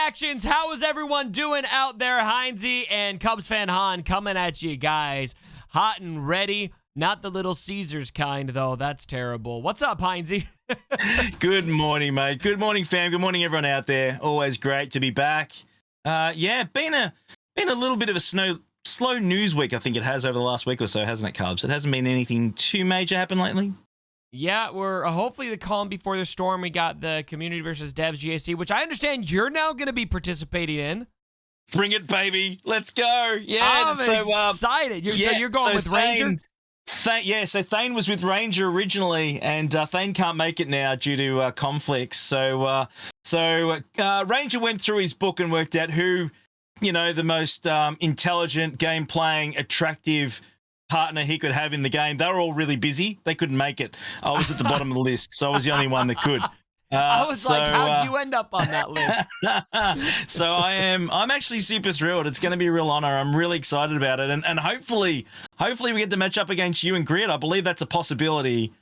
reactions. How is everyone doing out there? Heinze and Cubs fan Han coming at you guys. Hot and ready. Not the Little Caesars kind, though. That's terrible. What's up, Heinze? Good morning, mate. Good morning, fam. Good morning, everyone out there. Always great to be back. Been a little bit of a slow news week, I think it has, over the last week or so, hasn't it, Cubs? It hasn't been anything too major happen lately. Yeah, we're hopefully the calm before the storm. We got the Community versus Devs GAC, which I understand you're now going to be participating in. Bring it, baby. Let's go. Yeah. I'm excited. So you're going with Ranger? So Thane was with Ranger originally, and Thane can't make it now due to conflicts. So Ranger went through his book and worked out who, the most intelligent, game-playing, attractive partner he could have in the game. They were all really busy. They couldn't make it. I was at the bottom of the list, so I was the only one that could. I was like, how'd you end up on that list? So I'm actually super thrilled. It's going to be a real honor. I'm really excited about it. And hopefully we get to match up against you and Grid. I believe that's a possibility.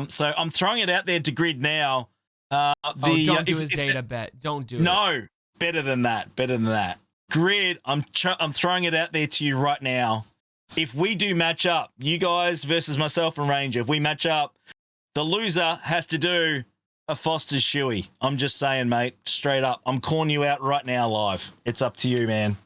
So I'm throwing it out there to Grid now. Don't do a Zeta bet. Don't do it. No, better than that. Grid, I'm throwing it out there to you right now. If we do match up, you guys versus myself and Ranger, if we match up, the loser has to do a Foster's shoey. I'm just saying, mate, straight up. I'm calling you out right now live. It's up to you, man.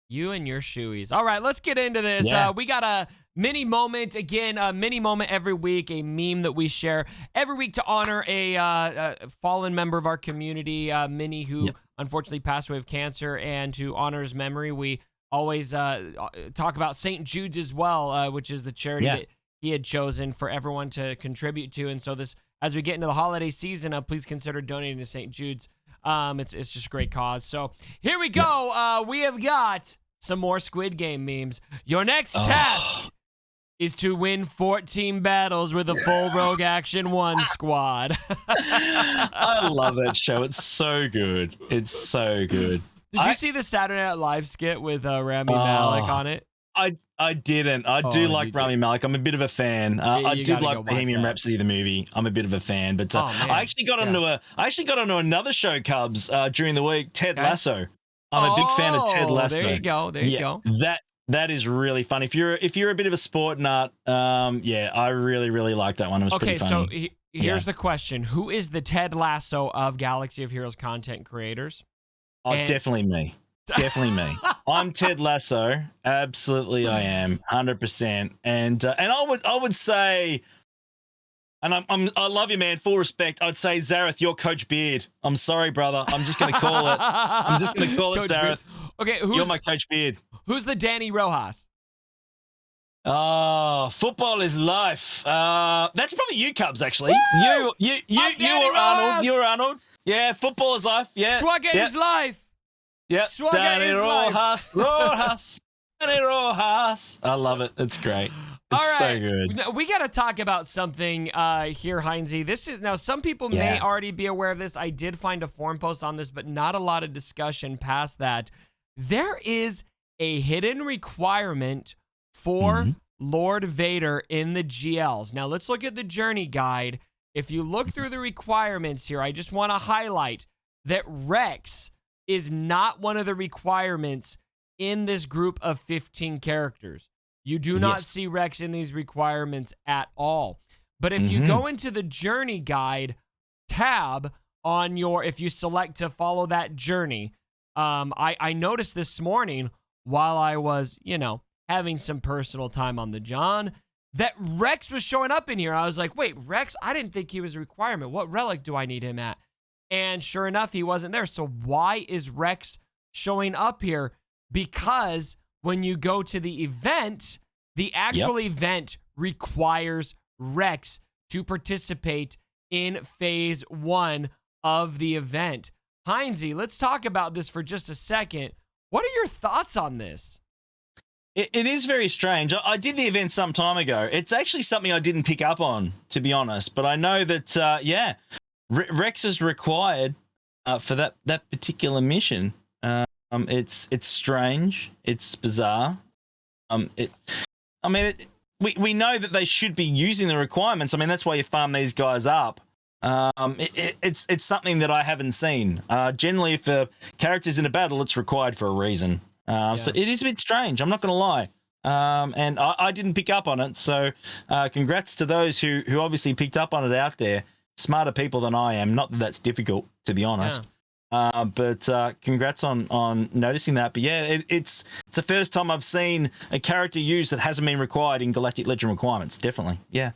You and your shoeys. All right, let's get into this. Yeah. We got a mini moment. Again, a mini moment every week, a meme that we share every week to honor a fallen member of our community, Minnie, who unfortunately passed away of cancer, and to honor his memory, we always talk about St. Jude's as well, which is the charity that he had chosen for everyone to contribute to. And so this, as we get into the holiday season, please consider donating to St. Jude's. It's just a great cause. So here we go. We have got some more Squid Game memes. Your next task is to win 14 battles with a full Rogue Action 1 squad. I love that show. It's so good. It's so good. Did you see the Saturday Night Live skit with Rami Malek on it? I didn't. I do like Rami Malek. I'm a bit of a fan. I did like Bohemian Rhapsody, the movie. I'm a bit of a fan. But I actually got onto another show, Cubs, during the week, Ted Lasso. I'm a big fan of Ted Lasso. There you go. There you go. That is really fun. If you're a bit of a sport nut, I really, really like that one. It was pretty funny. So here's the question. Who is the Ted Lasso of Galaxy of Heroes content creators? Definitely me. Definitely me. I'm Ted Lasso. Absolutely, I am 100%. And I would say, and I love you, man. Full respect. I'd say, Zareth, you're Coach Beard. I'm sorry, brother. I'm just gonna call it. I'm just gonna call it, Zareth. Okay, you're my Coach Beard. Who's the Danny Rojas? Oh, football is life. That's probably you, Cubs. Actually, you were Arnold. You were Arnold. Yeah, football is life. Yeah, Swagger is life. Yep. Swagger Danny is Rojas. Danny Rojas. I love it. It's great. It's so good. We got to talk about something here, Heinze. This is now. Some people may already be aware of this. I did find a forum post on this, but not a lot of discussion past that. There is a hidden requirement for Lord Vader in the GLs. Now let's look at the journey guide. If you look through the requirements here, I just want to highlight that Rex is not one of the requirements in this group of 15 characters. You do not see Rex in these requirements at all. But if you go into the journey guide tab on if you select to follow that journey, I noticed this morning while I was, having some personal time on the John, that Rex was showing up in here. I was like, wait, Rex? I didn't think he was a requirement. What relic do I need him at? And sure enough, he wasn't there. So why is Rex showing up here? Because when you go to the event, the actual event requires Rex to participate in phase 1 of the event. Heinze, let's talk about this for just a second. What are your thoughts on this? It is very strange. I did the event some time ago. It's actually something I didn't pick up on, to be honest. But I know that, Rex is required for that particular mission. It's strange. It's bizarre. We know that they should be using the requirements. I mean, that's why you farm these guys up. It's something that I haven't seen. Generally, if a character's in a battle, it's required for a reason. So it is a bit strange. I'm not going to lie. And I didn't pick up on it. So congrats to those who obviously picked up on it out there. Smarter people than I am. Not that that's difficult, to be honest. But congrats on noticing that. But yeah, it's the first time I've seen a character used that hasn't been required in Galactic Legend requirements. Definitely. Yeah.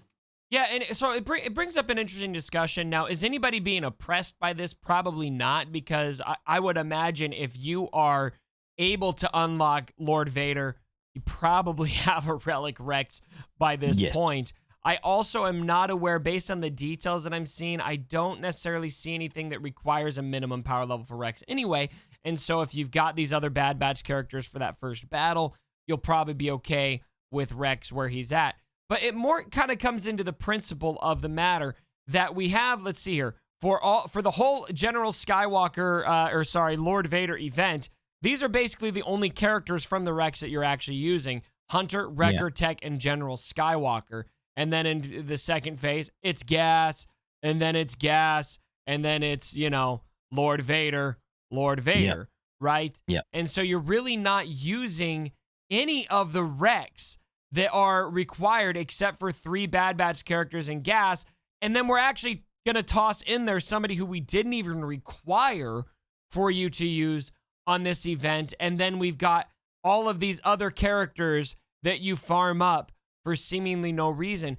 Yeah, and so it brings up an interesting discussion. Now, is anybody being oppressed by this? Probably not, because I would imagine if you are able to unlock Lord Vader, you probably have a Relic Rex by this point. I also am not aware, based on the details that I'm seeing, I don't necessarily see anything that requires a minimum power level for Rex anyway. And so if you've got these other Bad Batch characters for that first battle, you'll probably be okay with Rex where he's at. But it more kind of comes into the principle of the matter that we have, let's see here, for the whole General Skywalker, Lord Vader event, these are basically the only characters from the Rex that you're actually using. Hunter, Wrecker, Tech, and General Skywalker. And then in the second phase, it's Gas, and then it's Gas, and then it's, Lord Vader, right? Yeah. And so you're really not using any of the Rex that are required except for 3 Bad Batch characters and Gas. And then we're actually going to toss in there somebody who we didn't even require for you to use on this event. And then we've got all of these other characters that you farm up for seemingly no reason.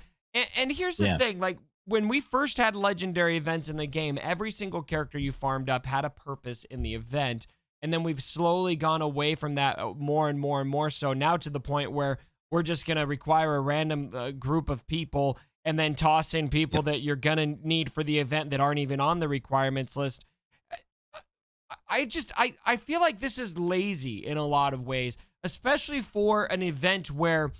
And here's the thing, like when we first had legendary events in the game, every single character you farmed up had a purpose in the event. And then we've slowly gone away from that more and more and more so now to the point where we're just going to require a random group of people and then toss in people that you're going to need for the event that aren't even on the requirements list. I feel like this is lazy in a lot of ways, especially for an event where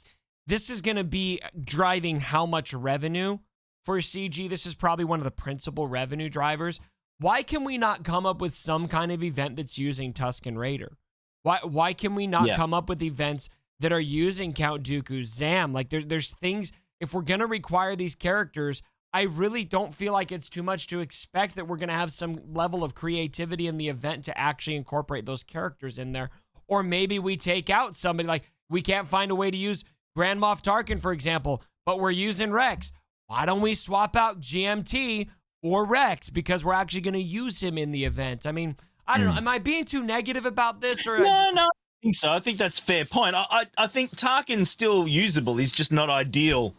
this is going to be driving how much revenue for CG. This is probably one of the principal revenue drivers. Why can we not come up with some kind of event that's using Tusken Raider? Why can we not come up with events that are using Count Dooku, Zam? Like there's things, if we're going to require these characters, I really don't feel like it's too much to expect that we're going to have some level of creativity in the event to actually incorporate those characters in there. Or maybe we take out somebody, like we can't find a way to use Grand Moff Tarkin, for example, but we're using Rex. Why don't we swap out GMT for Rex? Because we're actually going to use him in the event. I mean, I don't know. Am I being too negative about this? Or No, I think so. I think that's a fair point. I think Tarkin's still usable. He's just not ideal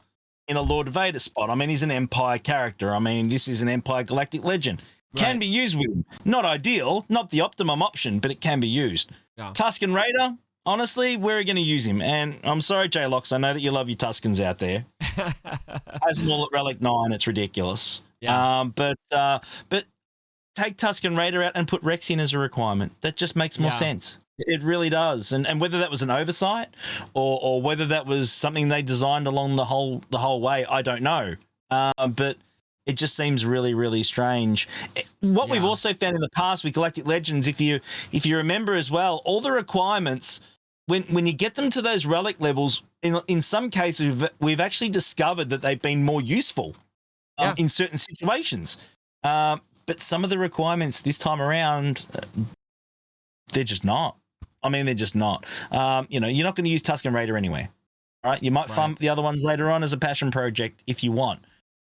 in a Lord Vader spot. I mean, he's an Empire character. I mean, this is an Empire Galactic Legend. Can be used with him. Not ideal, not the optimum option, but it can be used. Yeah. Tusken Raider, honestly, we're going to use him. And I'm sorry, J-Lox, I know that you love your Tuskens out there. As an all at Relic 9, it's ridiculous. Yeah. But take Tusken Raider out and put Rex in as a requirement. That just makes more sense. It really does. And whether that was an oversight or whether that was something they designed along the whole way, I don't know. But it just seems really, really strange. What we've also found in the past with Galactic Legends, if you remember as well, all the requirements, when you get them to those relic levels, in some cases we've actually discovered that they've been more useful in certain situations. But some of the requirements this time around, they're just not. I mean, they're just not. You're not going to use Tusken Raider anyway, right? You might fund the other ones later on as a passion project if you want.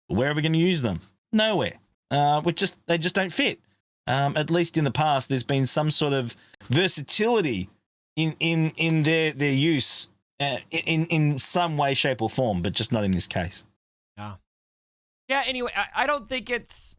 Where are we going to use them? Nowhere. They just don't fit. At least in the past, there's been some sort of versatility in their use in some way, shape, or form, but just not in this case. Yeah. Anyway, I don't think it's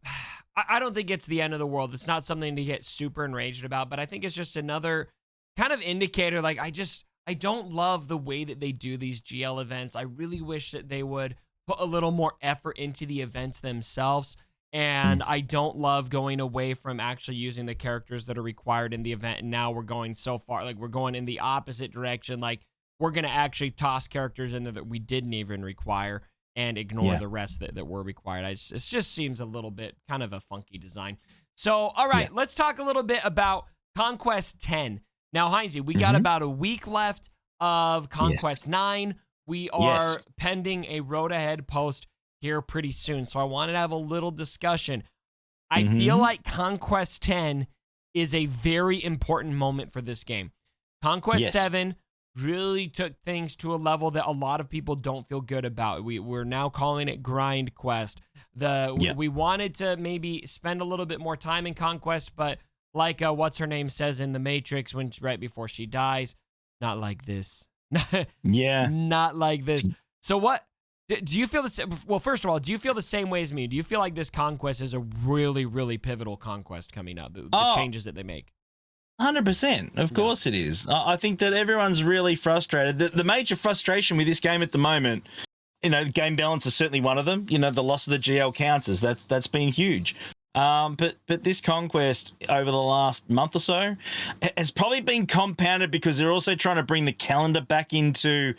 the end of the world. It's not something to get super enraged about, but I think it's just another kind of indicator. Like I don't love the way that they do these GL events. I really wish that they would put a little more effort into the events themselves. And I don't love going away from actually using the characters that are required in the event. And now we're going so far, like we're going in the opposite direction. Like we're going to actually toss characters in there that we didn't even require and ignore the rest that were required. It just seems a little bit kind of a funky design. So, all right, let's talk a little bit about Conquest 10. Now, Heinzie, we got about a week left of Conquest 9. We are pending a road ahead post. here pretty soon. So I wanted to have a little discussion. I Mm-hmm. feel like Conquest 10 is a very important moment for this game. Conquest 7 really took things to a level that a lot of people don't feel good about. We're now calling it Grind Quest. We wanted to maybe spend a little bit more time in Conquest, but like what's her name says in The Matrix right before she dies, not like this. Not like this. So what do you feel the same? Well, first of all, do you feel the same way as me? Do you feel like this Conquest is a really, really pivotal conquest coming up? The changes that they make. 100%. Of course it is. I think that everyone's really frustrated. The major frustration with this game at the moment, game balance is certainly one of them. The loss of the GL counters, that's been huge. But this Conquest over the last month or so has probably been compounded because they're also trying to bring the calendar back into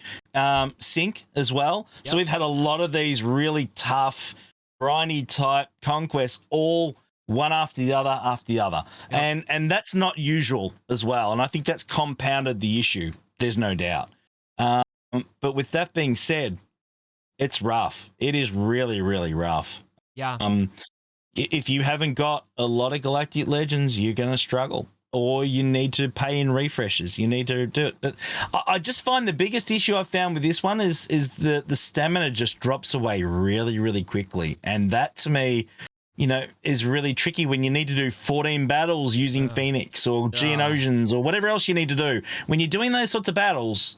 sync as well. Yep. So we've had a lot of these really tough, grindy type conquests all one after the other after the other. Yep. And that's not usual as well. And I think that's compounded the issue. There's no doubt. But with that being said, it's rough. It is really, really rough. Yeah. If you haven't got a lot of Galactic Legends, you're going to struggle. Or you need to pay in refreshes. You need to do it. But I just find the biggest issue I've found with this one is the stamina just drops away really, really quickly. And that, to me, is really tricky when you need to do 14 battles using Phoenix or Geonosians or whatever else you need to do. When you're doing those sorts of battles,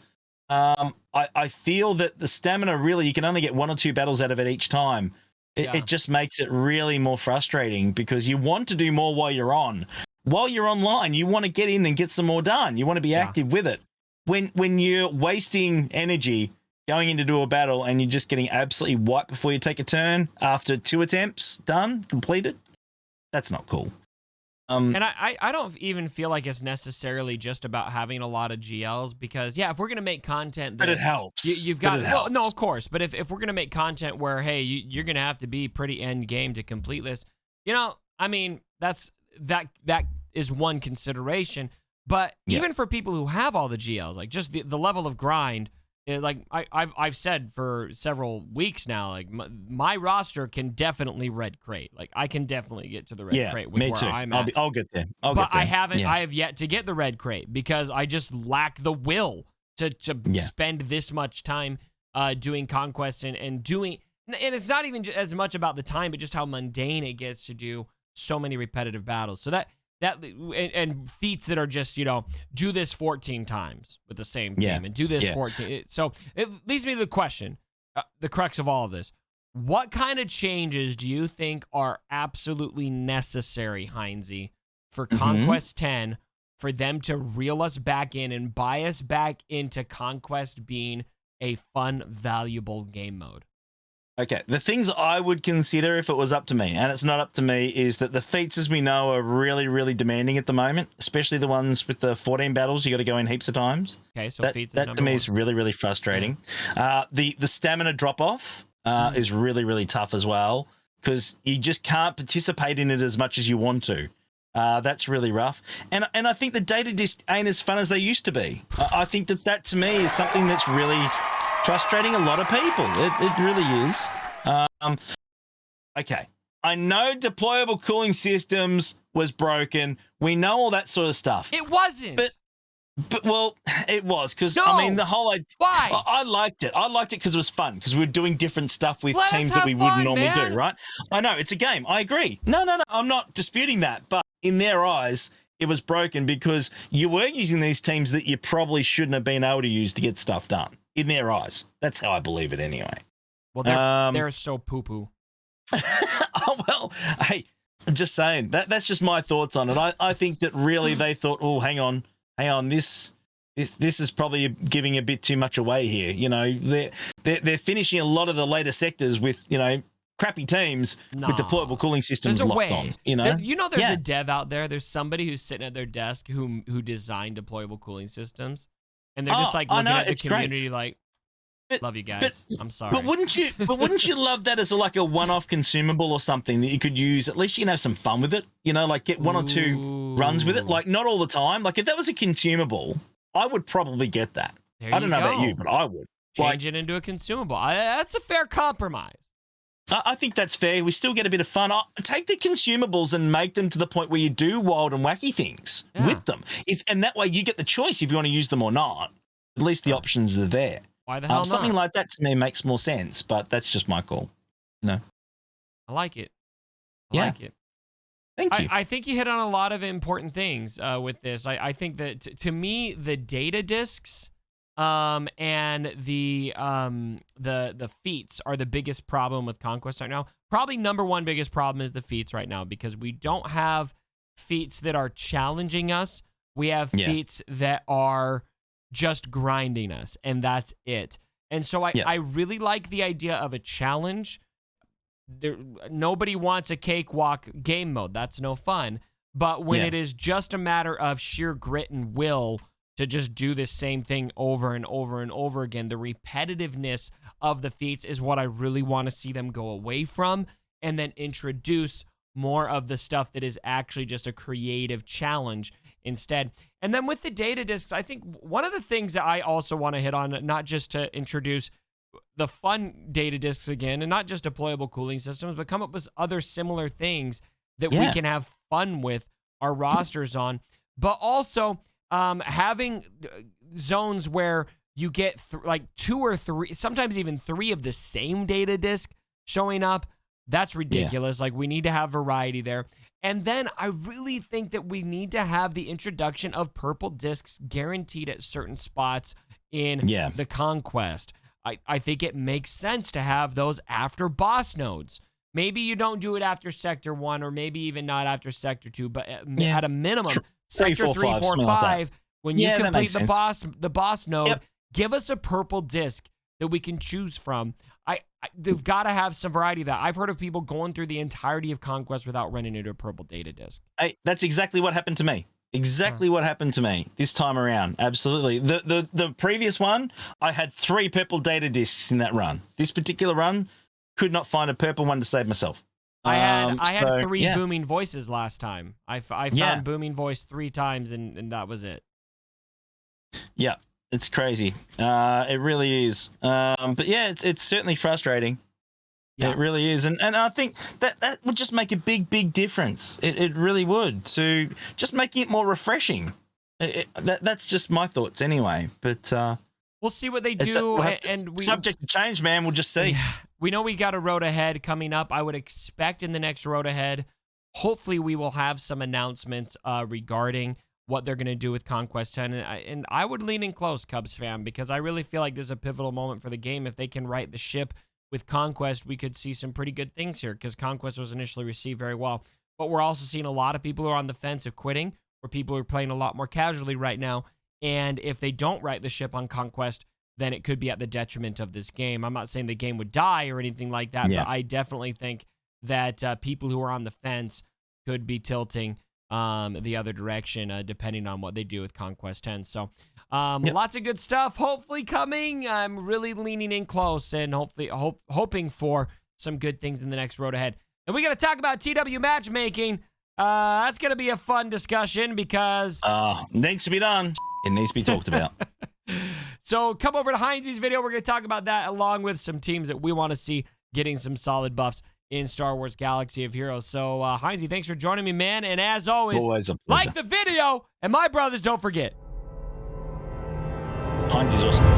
I feel that the stamina really, you can only get 1 or 2 battles out of it each time. It just makes it really more frustrating because you want to do more while you're on. While you're online, you want to get in and get some more done. You want to be active with it. When you're wasting energy going in to do a battle and you're just getting absolutely wiped before you take a turn after 2 attempts completed, that's not cool. And I don't even feel like it's necessarily just about having a lot of GLs because, if we're going to make content that... But it helps. You've got... Well, no, of course. But if we're going to make content where, hey, you're going to have to be pretty end game to complete this, I mean, that is one consideration. But even for people who have all the GLs, like just the level of grind... Like I've said for several weeks now, like my roster can definitely red crate. Like I can definitely get to the red crate with where I'm at. I'll get there. I haven't. I have yet to get the red crate because I just lack the will to spend this much time doing conquest and doing. And it's not even as much about the time, but just how mundane it gets to do so many repetitive battles. So that and feats that are just, do this 14 times with the same team and do this 14. So it leads me to the question, the crux of all of this. What kind of changes do you think are absolutely necessary, Heinze, for Conquest 10 for them to reel us back in and buy us back into Conquest being a fun, valuable game mode? Okay, the things I would consider if it was up to me, and it's not up to me, is that the feats, as we know, are really, really demanding at the moment, especially the ones with the 14 battles. You got to go in heaps of times. Okay, so feats is that to me is really, really frustrating. The stamina drop-off is really, really tough as well because you just can't participate in it as much as you want to. That's really rough. And I think the data disc ain't as fun as they used to be. I think that to me is something that's really... frustrating a lot of people. It really is. Okay. I know deployable cooling systems was broken. We know all that sort of stuff. It wasn't. But well, it was because no. I mean the whole idea. Why? I liked it. I liked it because it was fun because we were doing different stuff with teams that we fun, wouldn't normally man. do. Right? I know it's a game. I agree. No. I'm not disputing that. But in their eyes, it was broken because you were using these teams that you probably shouldn't have been able to use to get stuff done. In their eyes. That's how I believe it anyway. Well, they're so poo-poo. Oh, well, hey, I'm just saying. That's just my thoughts on it. I think that really they thought, oh, hang on. This is probably giving a bit too much away here. They're finishing a lot of the later sectors with, crappy teams with deployable cooling systems locked on. There's a dev out there. There's somebody who's sitting at their desk who designed deployable cooling systems. And they're just looking at the community great. Love you guys. I'm sorry. But wouldn't you love that as a one-off consumable or something that you could use? At least you can have some fun with it. Get 1 or 2 runs with it. Like not all the time. Like if that was a consumable, I would probably get that. I don't know about you, but I would. Change it into a consumable. That's a fair compromise. I think that's fair. We still get a bit of fun. Take the consumables and make them to the point where you do wild and wacky things with them. And that way you get the choice if you want to use them or not. At least the options are there. Why the hell not? Something like that to me makes more sense, but that's just my call. No. I like it. I like it. Thank you. I think you hit on a lot of important things with this. I think that to me, the data discs and the feats are the biggest problem with Conquest right now. Probably number one biggest problem is the feats right now, because we don't have feats that are challenging us. We have feats that are just grinding us, and that's it. And so I really like the idea of a challenge. Nobody wants a cakewalk game mode. That's no fun. But when it is just a matter of sheer grit and will to just do the same thing over and over and over again, the repetitiveness of the feats is what I really want to see them go away from, and then introduce more of the stuff that is actually just a creative challenge instead. And then with the data discs, I think one of the things that I also want to hit on, not just to introduce the fun data discs again, and not just deployable cooling systems, but come up with other similar things that we can have fun with our rosters on. But also having zones where you get like 2 or 3, sometimes even 3 of the same data disc showing up. That's ridiculous. Like, we need to have variety there. And then I really think that we need to have the introduction of purple discs guaranteed at certain spots in the Conquest. I think it makes sense to have those after boss nodes. Maybe you don't do it after Sector 1, or maybe even not after Sector 2, but at a minimum, Sector 3, 4, 5, when you complete the boss node, give us a purple disc that we can choose from. They've got to have some variety of that. I've heard of people going through the entirety of Conquest without running into a purple data disc. That's exactly what happened to me. What happened to me this time around. Absolutely. The previous one, I had 3 purple data discs in that run. This particular run, could not find a purple one to save myself. I had 3 booming voices last time. I found booming voice 3 times, and that was it. Yeah, it's crazy. It really is. But yeah, it's certainly frustrating. Yeah. It really is. And I think that would just make a big difference. It really would, to just making it more refreshing. That's just my thoughts anyway. But we'll see what they do. Subject to change, man. We'll just see. We know we got a road ahead coming up. I would expect in the next road ahead, hopefully we will have some announcements regarding what they're going to do with Conquest 10. And I would lean in close, Cubs fan, because I really feel like this is a pivotal moment for the game. If they can right the ship with Conquest, we could see some pretty good things here, because Conquest was initially received very well. But we're also seeing a lot of people who are on the fence of quitting, or people who are playing a lot more casually right now. And if they don't right the ship on Conquest, then it could be at the detriment of this game. I'm not saying the game would die or anything like that, but I definitely think that people who are on the fence could be tilting the other direction, depending on what they do with Conquest 10. So lots of good stuff hopefully coming. I'm really leaning in close, and hopefully hoping for some good things in the next road ahead. And we got to talk about TW matchmaking. That's going to be a fun discussion, because needs to be done. It needs to be talked about. So come over to Heinz's video. We're going to talk about that, along with some teams that we want to see getting some solid buffs in Star Wars Galaxy of Heroes. So, Heinz, thanks for joining me, man. And as always a pleasure. Like the video, and my brothers, don't forget. Heinz is awesome.